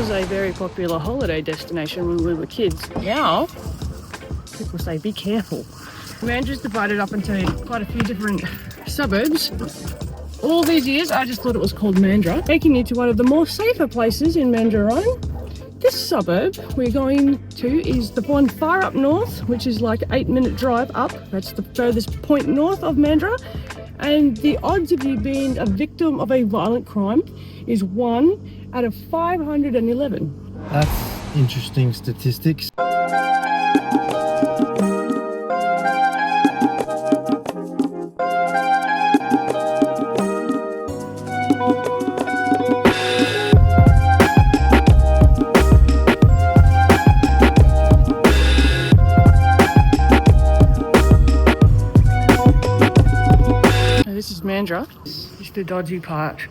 was a very popular holiday destination when we were kids. Now, people say be careful. Mandra's divided up into quite a few different suburbs. All these years, I just thought it was called Mandurah, taking you to one of the more safer places in Mandurah. This suburb we're going to is the one far up north, which is like 8-minute drive up. That's the furthest point north of Mandurah. And the odds of you being a victim of a violent crime is 1 out of 511. That's interesting statistics. This is Mandurah. This is the dodgy part.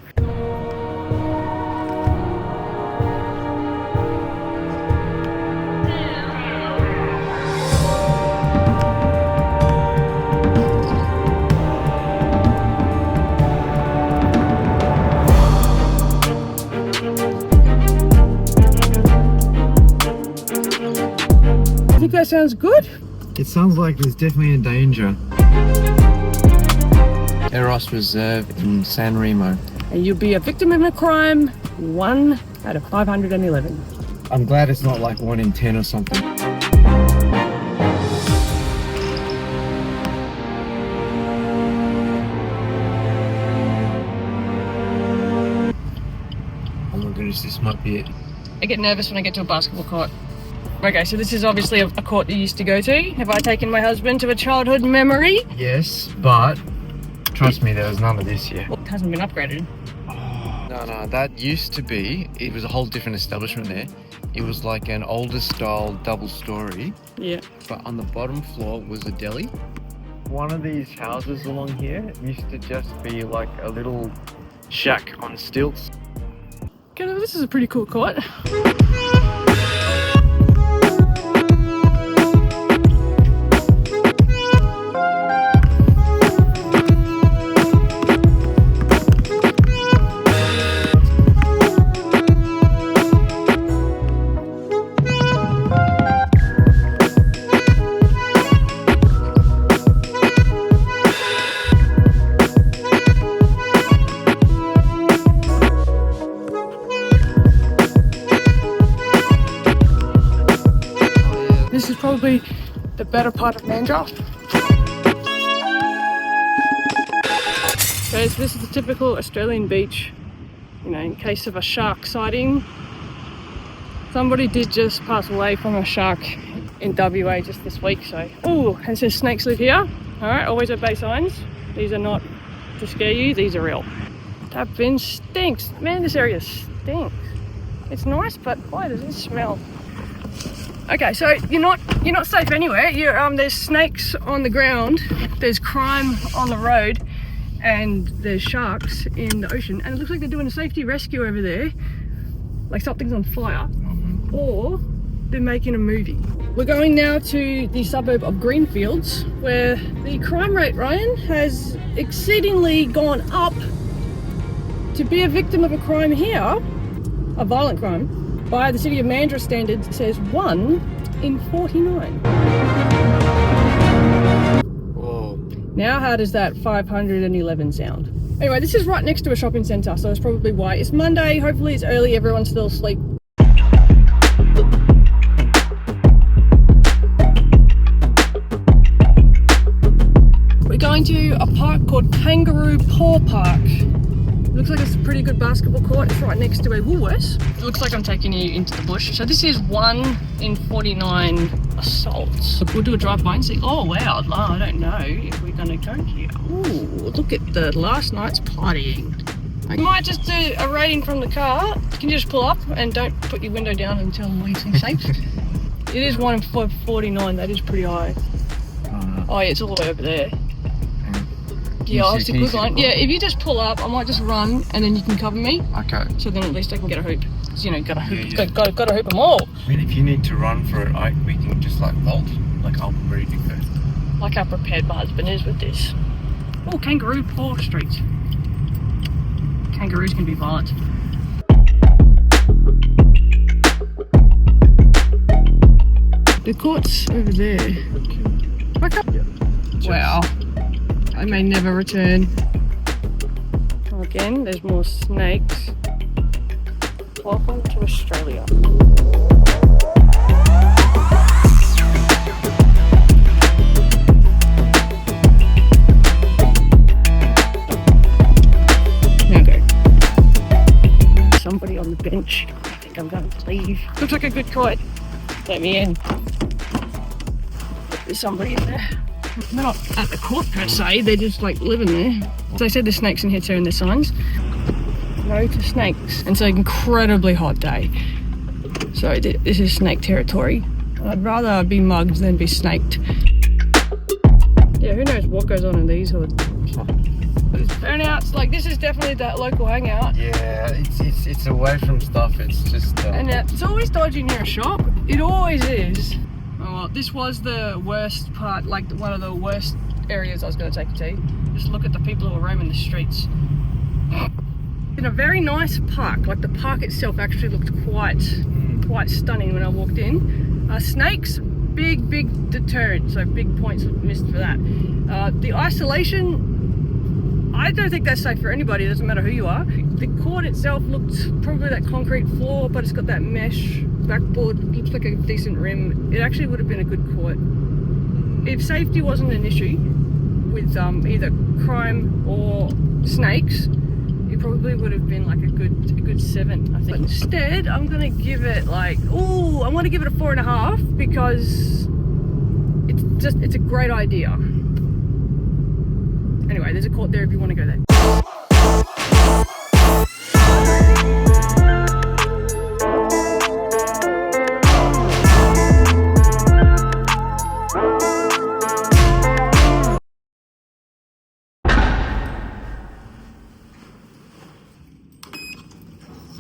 I think that sounds good. It sounds like there's definitely a danger. Eros Reserve in San Remo. And you'll be a victim of a crime, 1 out of 511. I'm glad it's not like 1 in 10 or something. Oh my goodness, this might be it. I get nervous when I get to a basketball court. Okay, so this is obviously a court you used to go to. Have I taken my husband to a childhood memory? Yes, but trust me, there was none of this here. Well, it hasn't been upgraded. No, that used to be, it was a whole different establishment there. It was like an older style double story. Yeah. But on the bottom floor was a deli. One of these houses along here used to just be like a little shack on stilts. Okay, this is a pretty cool court. This is probably the better part of Mandurah. Okay, so this is the typical Australian beach, you know, in case of a shark sighting. Somebody did just pass away from a shark in WA just this week, so. Oh, and it says snakes live here. All right, always obey signs. These are not to scare you, these are real. That bin stinks. Man, this area stinks. It's nice, but boy, does it smell. Okay, so you're not safe anywhere. There's snakes on the ground, there's crime on the road, and there's sharks in the ocean. And it looks like they're doing a safety rescue over there, like something's on fire, or they're making a movie. We're going now to the suburb of Greenfields, where the crime rate, Ryan, has exceedingly gone up. To be a victim of a crime here, a violent crime, by the city of Mandurah standards, it says 1 in 49. Whoa. Now how does that 511 sound? Anyway, this is right next to a shopping centre, so that's probably why. It's Monday, hopefully it's early, everyone's still asleep. We're going to a park called Kangaroo Paw Park. Looks like it's a pretty good basketball court. It's right next to a Woolworths. It looks like I'm taking you into the bush. So this is 1 in 49 assaults. We'll do a drive-by and see. Oh wow, I don't know if we're gonna go here. Ooh, look at the last night's partying. I might just do a rating from the car. Can you just pull up and don't put your window down until we seem safe? It is 1 in 49, that is pretty high. Oh yeah, it's all the way over there. Yeah, I'll stick with one. Yeah, if you just pull up, I might just run and then you can cover me. Okay. So then at least I can get a hoop. Because, you know, gotta hoop, gotta hoop them all. I mean, if you need to run for it, we can just like vault. Like, I'm ready to go. Like how prepared my husband is with this. Oh, Kangaroo Paw Street. Kangaroos can be violent. The court's over there. Back up. Wow. I may never return. Again, there's more snakes. Welcome to Australia. Now go. Somebody on the bench. I think I'm going to leave. Looks like a good kite. Let me in. There's somebody in there. They're not at the court per se, they're just like living there. So they said there's snakes in here too in their signs. No to snakes. And it's an incredibly hot day. So this is snake territory. I'd rather be mugged than be snaked. Yeah, who knows what goes on in these hoods. Burnouts, like this is definitely that local hangout. Yeah, it's away from stuff, it's just... And it's always dodgy near a shop. It always is. Oh, well, this was the worst part, like one of the worst areas I was going to take you to. Just look at the people who are roaming the streets. In a very nice park, like the park itself actually looked quite stunning when I walked in. Snakes, big deterrent, so big points missed for that. The isolation, I don't think that's safe for anybody, it doesn't matter who you are. The court itself looked probably that concrete floor, but it's got that mesh backboard, looks like a decent rim. It actually would have been a good court. If safety wasn't an issue with either crime or snakes, it probably would have been like a good 7, I think. But instead, I'm gonna give it like, I want to give it a 4.5 because it's a great idea. Anyway, there's a court there if you want to go there.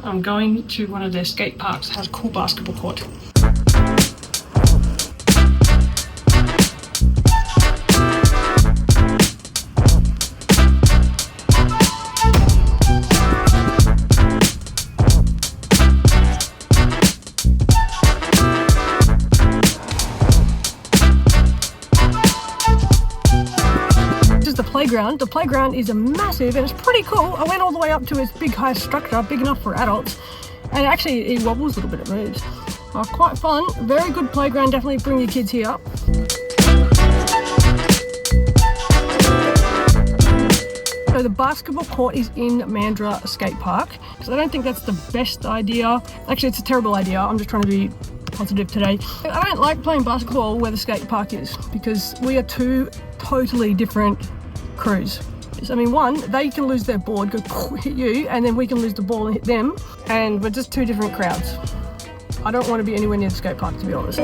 I'm going to one of their skate parks that has a cool basketball court. The playground is massive and it's pretty cool. I went all the way up to its big high structure, big enough for adults, and actually it wobbles a little bit, it moves. Quite fun, very good playground, definitely bring your kids here. So the basketball court is in Mandurah skate park. So I don't think that's the best idea. Actually, it's a terrible idea. I'm just trying to be positive today. I don't like playing basketball where the skate park is because we are two totally different crews. I mean, one, they can lose their board, go hit you, and then we can lose the ball and hit them, and we're just two different crowds. I don't want to be anywhere near the skate park, to be honest.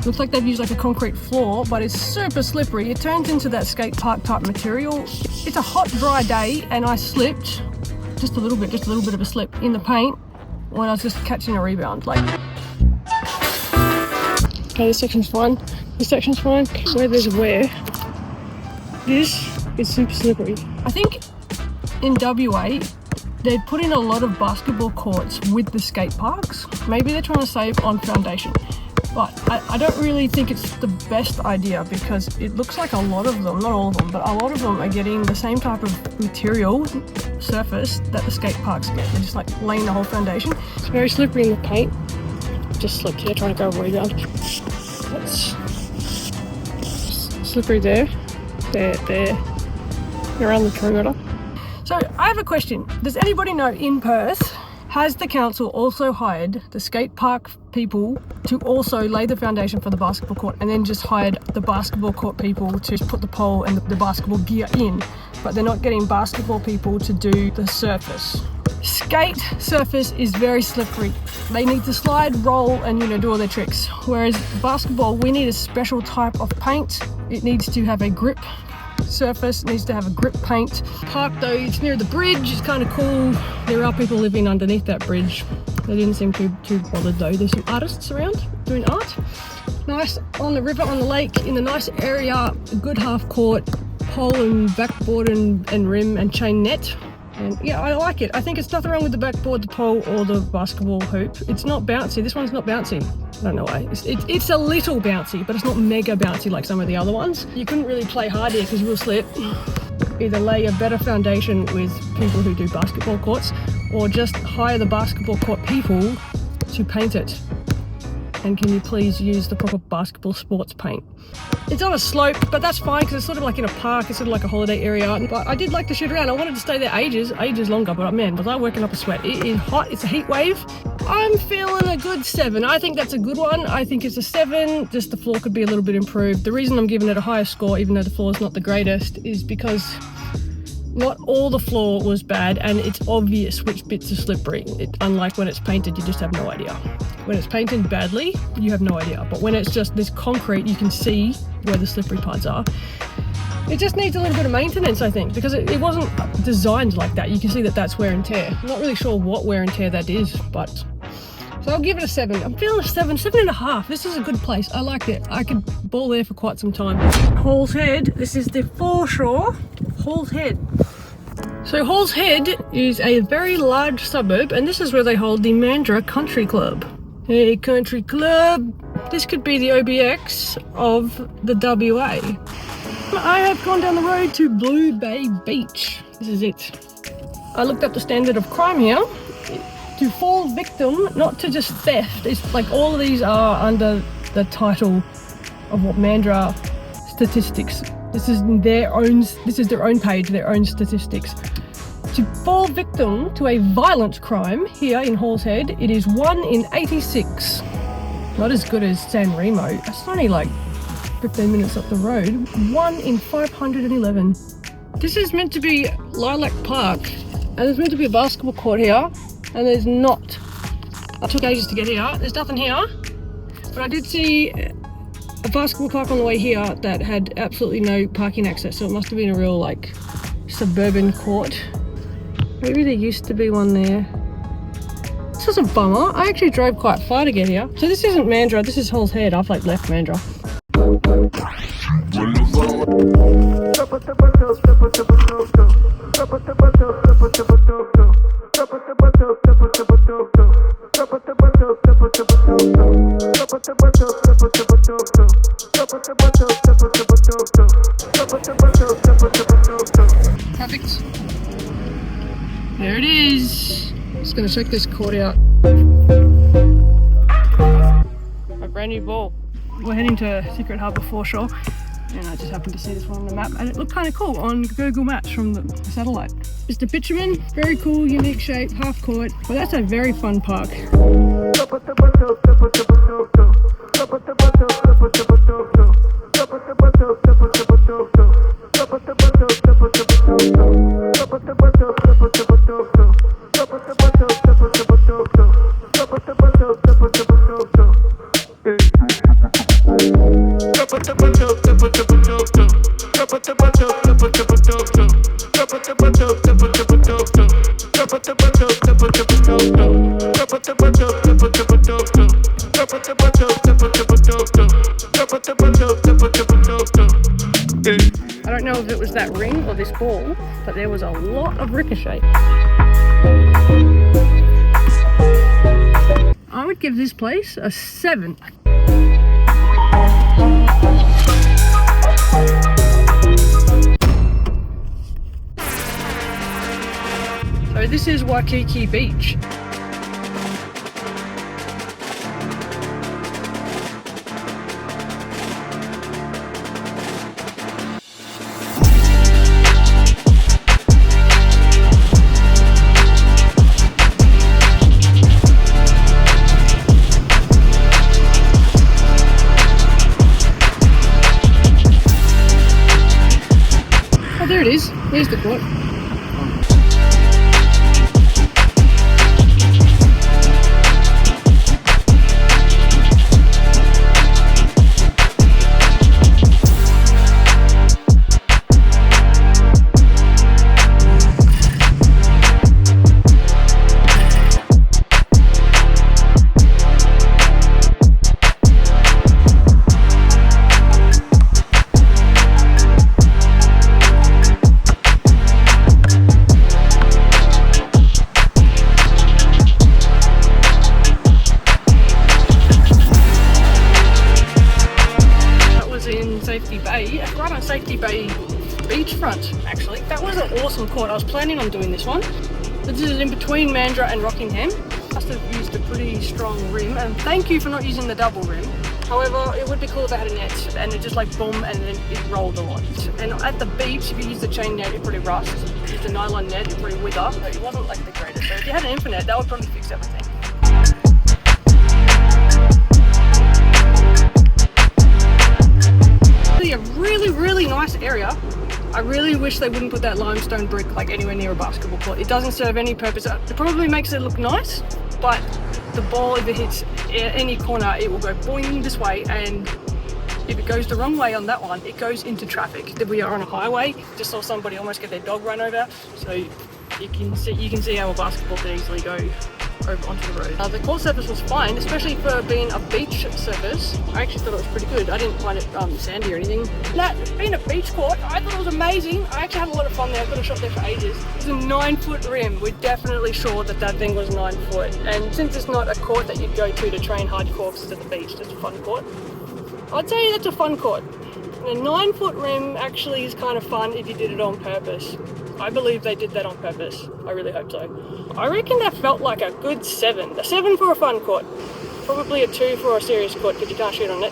Looks like they've used like a concrete floor, but it's super slippery. It turns into that skate park type material. It's a hot, dry day, and I slipped just a little bit of a slip in the paint when I was just catching a rebound. Like, okay, this section's fine. This section's fine. Where there's a wear, this is super slippery. I think in WA, they put in a lot of basketball courts with the skate parks. Maybe they're trying to save on foundation. But I don't really think it's the best idea because it looks like a lot of them, not all of them, but a lot of them are getting the same type of material surface that the skate parks get. They're just like laying the whole foundation. It's very slippery in the paint. Just slipped here trying to go rebound. That's slippery there, around the perimeter. So I have a question. Does anybody know in Perth, has the council also hired the skate park people to also lay the foundation for the basketball court and then just hired the basketball court people to put the pole and the basketball gear in, but they're not getting basketball people to do the surface? Skate surface is very slippery. They need to slide, roll, and do all their tricks. Whereas basketball, we need a special type of paint. It needs to have a grip surface, needs to have a grip paint. Park though, it's near the bridge, it's kind of cool. There are people living underneath that bridge. They didn't seem too bothered though. There's some artists around doing art. Nice on the river, on the lake, in a nice area, a good half court, pole and backboard and rim and chain net. And yeah, I like it. I think it's nothing wrong with the backboard, the pole, or the basketball hoop. It's not bouncy. This one's not bouncy. I don't know why. It's a little bouncy, but it's not mega bouncy like some of the other ones. You couldn't really play hard here because you will slip. Either lay a better foundation with people who do basketball courts, or just hire the basketball court people to paint it. And can you please use the proper basketball sports paint? It's on a slope, but that's fine because it's sort of like in a park. It's sort of like a holiday area. But I did like to shoot around. I wanted to stay there ages longer, but man, was I working up a sweat. It is hot. It's a heat wave. I'm feeling a good 7. I think that's a good one. I think it's a 7. Just the floor could be a little bit improved. The reason I'm giving it a higher score, even though the floor is not the greatest, is because not all the floor was bad, and it's obvious which bits are slippery. Unlike when it's painted, you just have no idea. When it's painted badly, you have no idea. But when it's just this concrete, you can see where the slippery parts are. It just needs a little bit of maintenance, I think, because it wasn't designed like that. You can see that that's wear and tear. I'm not really sure what wear and tear that is, but... So I'll give it a 7. I'm feeling a 7.5. This is a good place. I liked it. I could ball there for quite some time. Hall's Head. This is the foreshore of Hall's Head. So Hall's Head is a very large suburb, and this is where they hold the Mandurah Country Club. Hey, country club. This could be the OBX of the WA. I have gone down the road to Blue Bay Beach. This is it. I looked up the standard of crime here. To fall victim, not to just theft. It's like all of these are under the title of what Mandurah statistics. This is their own page, their own statistics. To fall victim to a violent crime here in Hall's Head, it is 1 in 86. Not as good as San Remo. It's only like 15 minutes up the road. 1 in 511. This is meant to be Lilac Park, and there's meant to be a basketball court here. And there's not. I took ages to get here. There's nothing here. But I did see a basketball park on the way here that had absolutely no parking access. So it must have been a real like suburban court. Maybe there used to be one there. This was a bummer. I actually drove quite far to get here. So this isn't Mandurah. This is Hall's Head. I've like left Mandurah. Perfect. There it is. Just gonna check this court out. A brand new ball. We're heading to Secret Harbour foreshore, and I just happened to see this one on the map, and it looked kind of cool on Google Maps from the satellite. It's the Bertram, very cool, unique shape, half court. Well, that's a very fun park. I don't know if it was that ring or this ball, but there was a lot of ricochet. I would give this place a 7. So this is Waikiki Beach. There it is. There's the court. Safety Bay. It's right on Safety Bay beachfront, actually. That was an awesome court. I was planning on doing this one. This is in between Mandurah and Rockingham. Must have used a pretty strong rim, and thank you for not using the double rim. However, it would be cool if they had a net, and it just like boom, and then it rolled a lot. And at the beach, if you use the chain net, it probably rust. If you use the nylon net, it probably wither. So it wasn't like the greatest. So if you had an infinite, that would probably fix everything. A really nice area. I really wish they wouldn't put that limestone brick like anywhere near a basketball court. It doesn't serve any purpose. It probably makes it look nice, but the ball, if it hits any corner, it will go boing this way, and if it goes the wrong way on that one, it goes into traffic. We are on a highway. Just saw somebody almost get their dog run over, so you can see how a basketball can easily go over onto the road. The court surface was fine, especially for being a beach surface. I actually thought it was pretty good. I didn't find it sandy or anything. That being a beach court, I thought it was amazing. I actually had a lot of fun there. I could have shot there for ages. It's a 9-foot rim. We're definitely sure that that thing was 9 foot. And since it's not a court that you'd go to train hardcore because it's at the beach, it's a fun court. I'd say that's a fun court. And a 9-foot rim actually is kind of fun if you did it on purpose. I believe they did that on purpose. I really hope so. I reckon that felt like a good 7. A 7 for a fun court. Probably a 2 for a serious court because you can't shoot on it.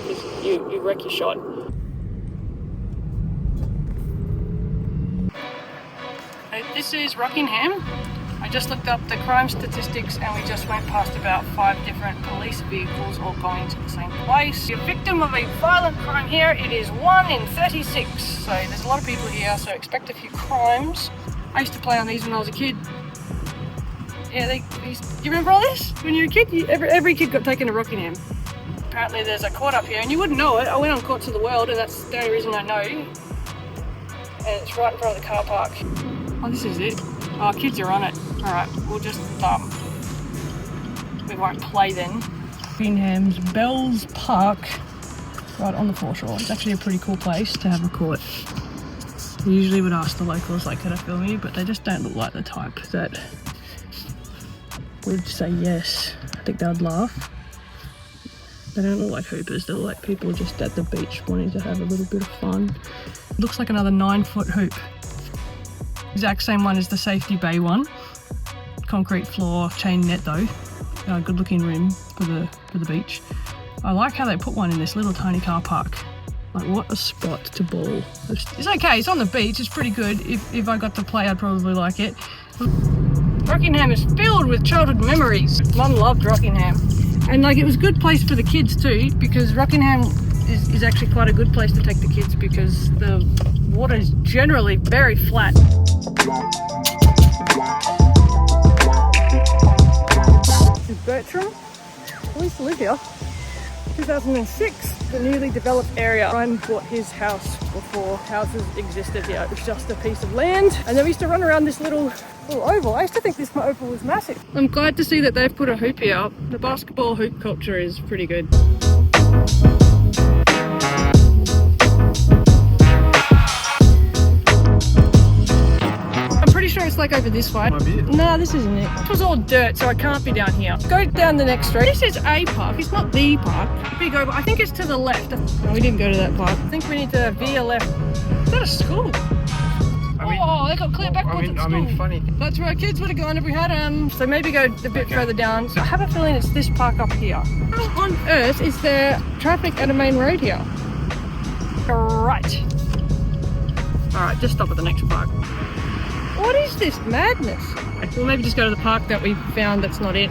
Because you wreck your shot. This is Rockingham. I just looked up the crime statistics and we just went past about 5 different police vehicles all going to the same place. You're a victim of a violent crime here. It is 1 in 36. So there's a lot of people here, so expect a few crimes. I used to play on these when I was a kid. Yeah, you remember all this? When you were a kid, every kid got taken to Rockingham. Apparently there's a court up here and you wouldn't know it. I went on Courts of the World and that's the only reason I know. And it's right in front of the car park. Oh, this is it. Oh, kids are on it. Alright, we'll just, we won't play then. Rockingham's Bells Park, right on the foreshore. It's actually a pretty cool place to have a court. We usually would ask the locals, like, could I film you? But they just don't look like the type that would say yes. I think they would laugh. They don't look like hoopers, they look like people just at the beach wanting to have a little bit of fun. It looks like another 9-foot hoop. Exact same one as the Safety Bay one. Concrete floor, chain net though. Good looking rim for the beach. I like how they put one in this little tiny car park. Like, what a spot to ball. It's okay, it's on the beach, it's pretty good. If I got to play, I'd probably like it. Rockingham is filled with childhood memories. Mum loved Rockingham. And like, it was a good place for the kids too, because Rockingham is actually quite a good place to take the kids because the water is generally very flat. This is Bertram. I used to live here. 2006, the newly developed area. Ryan bought his house before houses existed here. It was just a piece of land. And then we used to run around this little oval. I used to think this oval was massive. I'm glad to see that they've put a hoop here. The basketball hoop culture is pretty good. Sure it's like over this way. No, this isn't it. It was all dirt, so it can't be down here. Go down the next street. This is a park. It's not the park. Big over. I think it's to the left. No, we didn't go to that park. I think we need to veer left. Is that a school? They got clear backwards at school. Funny. That's where our kids would have gone if we had them. So maybe go a bit further down. So I have a feeling it's this park up here. How on earth is there traffic at a main road here? Right. Alright, just stop at the next park. What is this madness? We'll maybe just go to the park that we found that's not it.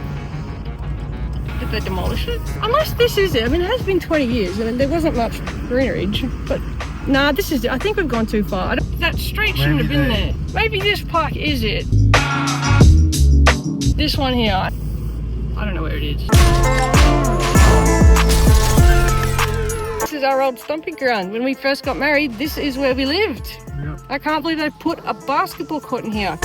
Did they demolish it? Unless this is it. I mean, it has been 20 years. I mean, there wasn't much greenery, but nah, this is it. I think we've gone too far. That street shouldn't have been there. Maybe this park is it. This one here. I don't know where it is. This is our old stomping ground. When we first got married, this is where we lived. Yep. I can't believe they put a basketball court in here.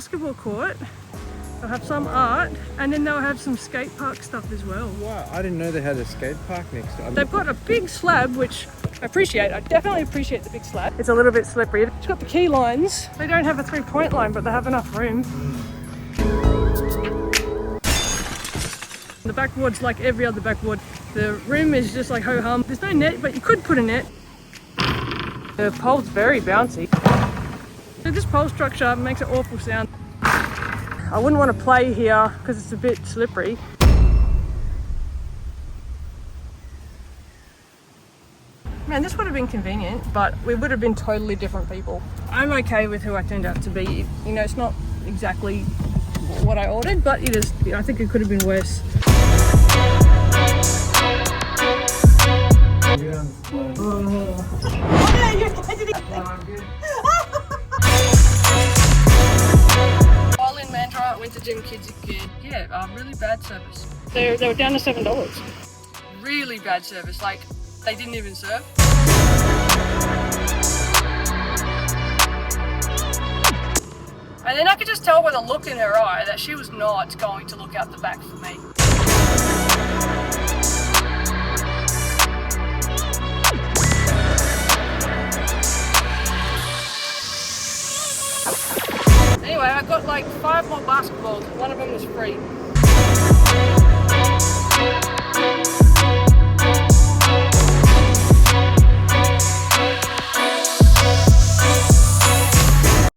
basketball court. They'll have some art, and then they'll have some skate park stuff as well. Wow, I didn't know they had a skate park next to it. They've got a big slab, which I appreciate. I definitely appreciate the big slab. It's a little bit slippery. It's got the key lines. They don't have a 3-point line, but they have enough room. The backboard's like every other backboard. The rim is just like ho-hum. There's no net, but you could put a net. The pole's very bouncy. So this pole structure makes an awful sound. I wouldn't want to play here because it's a bit slippery. Man, this would have been convenient, but we would have been totally different people. I'm okay with who I turned out to be. You know, it's not exactly what I ordered, but it is. I think it could have been worse. While in Mandurah, went to gym kids again. Yeah, really bad service. They were down to $7. Really bad service. Like, they didn't even serve. And then I could just tell by the look in her eye that she was not going to look out the back for me. Anyway, I got like 5 more basketballs. One of them was free.